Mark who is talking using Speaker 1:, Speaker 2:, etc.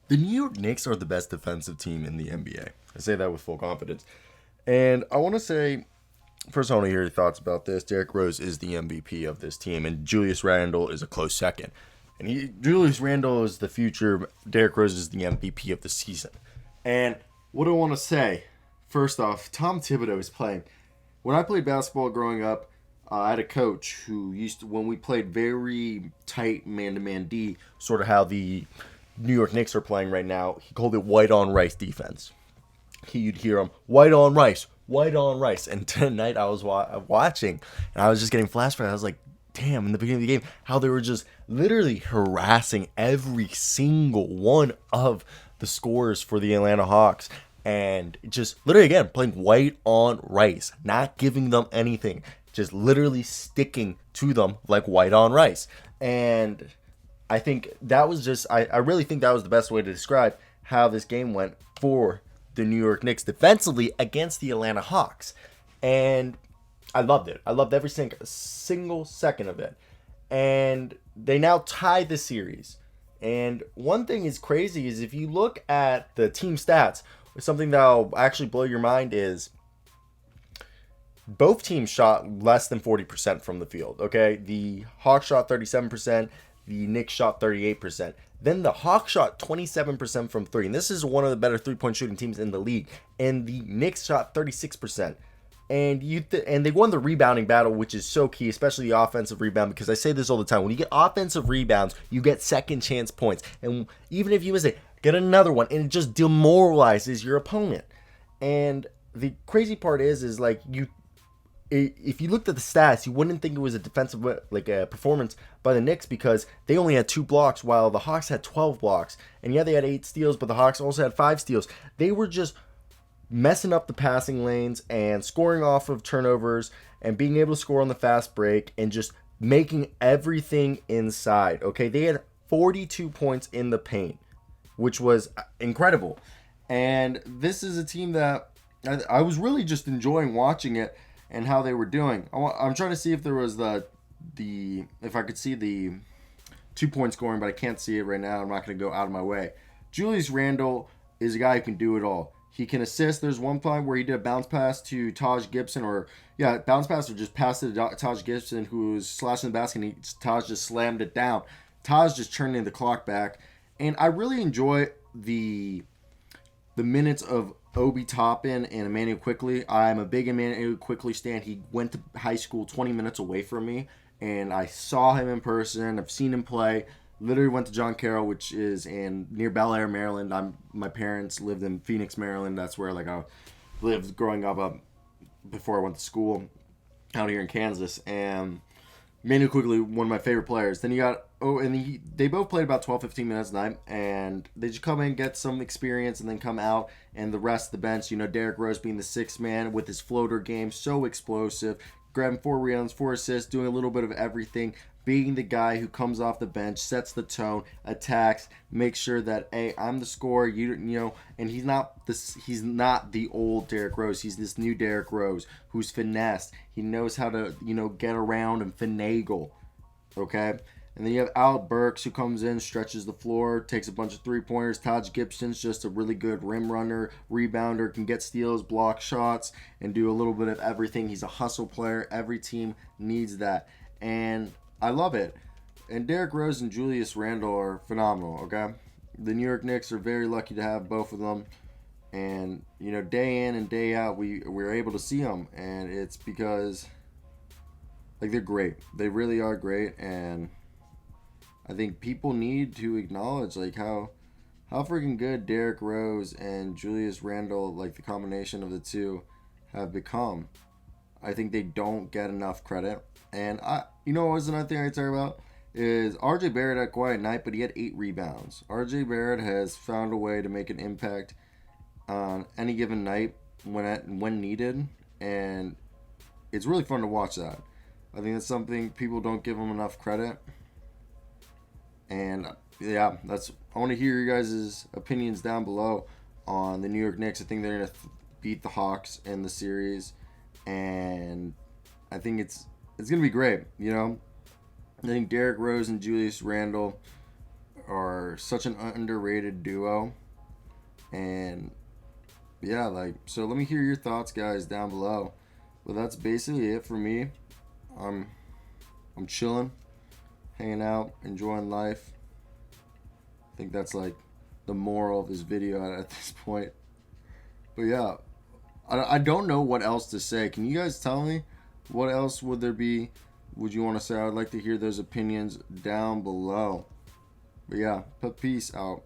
Speaker 1: The New York Knicks are the best defensive team in the NBA. I say that with full confidence. And I want to say, first, I want to hear your thoughts about this. Derrick Rose is the MVP of this team, and Julius Randle is a close second. And Julius Randle is the future. Derrick Rose is the MVP of the season. And what do I want to say? First off, Tom Thibodeau is playing. When I played basketball growing up, I had a coach who used to, when we played very tight man-to-man D, sort of how the New York Knicks are playing right now, he called it white on rice defense. You'd hear him, white on rice, white on rice. And tonight I was watching, and I was just getting flashbacks. I was like, damn, in the beginning of the game, how they were just literally harassing every single one of the scorers for the Atlanta Hawks. And just literally, again, playing white on rice, not giving them anything, just literally sticking to them like white on rice. And I think that was just, I really think that was the best way to describe how this game went for the New York Knicks defensively against the Atlanta Hawks. And I loved it. I loved every single second of it. And they now tie the series. And one thing is crazy is if you look at the team stats, something that'll actually blow your mind is both teams shot less than 40% from the field. Okay, the Hawks shot 37%, the Knicks shot 38%. Then the Hawks shot 27% from three, and this is one of the better three-point shooting teams in the league. And the Knicks shot 36%. And and they won the rebounding battle, which is so key, especially the offensive rebound, because I say this all the time. When you get offensive rebounds, you get second chance points. And even if you miss it, get another one, and it just demoralizes your opponent. And the crazy part is like if you looked at the stats, you wouldn't think it was a defensive like a performance by the Knicks because they only had 2 blocks while the Hawks had 12 blocks. And yeah, they had 8 steals, but the Hawks also had 5 steals. They were just messing up the passing lanes and scoring off of turnovers and being able to score on the fast break and just making everything inside. Okay, they had 42 points in the paint, which was incredible. And this is a team that I was really just enjoying watching it and how they were doing. I'm trying to see if there was if I could see the 2-point scoring, but I can't see it right now. I'm not going to go out of my way. Julius Randle is a guy who can do it all. He can assist. There's one time where he did a bounce pass to Taj Gibson, bounce pass or just pass it to Taj Gibson, who was slashing the basket, and Taj just slammed it down. Taj just turned the clock back, and I really enjoy the minutes of Obi Toppin and Emmanuel Quickley. I'm a big Emmanuel Quickley stan. He went to high school 20 minutes away from me, and I saw him in person. I've seen him play. Literally went to John Carroll, which is near Bel Air, Maryland. My parents lived in Phoenix, Maryland. That's where I lived growing up before I went to school out here in Kansas. And Manu Quigley, one of my favorite players. Then you got they both played about 12, 15 minutes a night, and they just come in, get some experience, and then come out. And the rest of the bench, Derrick Rose being the sixth man with his floater game, so explosive, grabbing 4 rebounds, 4 assists, doing a little bit of everything, being the guy who comes off the bench, sets the tone, attacks, makes sure that, hey, I'm the scorer, and he's not the old Derrick Rose. He's this new Derrick Rose who's finessed. He knows how to, get around and finagle. Okay? And then you have Al Burks, who comes in, stretches the floor, takes a bunch of 3-pointers. Taj Gibson's just a really good rim runner, rebounder, can get steals, block shots, and do a little bit of everything. He's a hustle player. Every team needs that. And I love it. And Derrick Rose and Julius Randle are phenomenal, okay? The New York Knicks are very lucky to have both of them. And, day in and day out, we're able to see them. And it's because, they're great. They really are great. And I think people need to acknowledge, how freaking good Derrick Rose and Julius Randle, the combination of the two, have become. I think they don't get enough credit. And what was another thing I talk about is RJ Barrett had quite a night, but he had 8 rebounds. RJ Barrett has found a way to make an impact on any given night when needed, and it's really fun to watch that. I think that's something people don't give him enough credit. And yeah, I want to hear you guys' opinions down below on the New York Knicks. I think they're going to beat the Hawks in the series, and I think it's going to be great. I think Derrick Rose and Julius Randle are such an underrated duo. And yeah, like, so let me hear your thoughts, guys, down below. But that's basically it for me. I'm chilling, hanging out, enjoying life. I think that's like the moral of this video at this point. But yeah, I don't know what else to say. Can you guys tell me what else would there be? Would you want to say? I would like to hear those opinions down below. But yeah, peace out.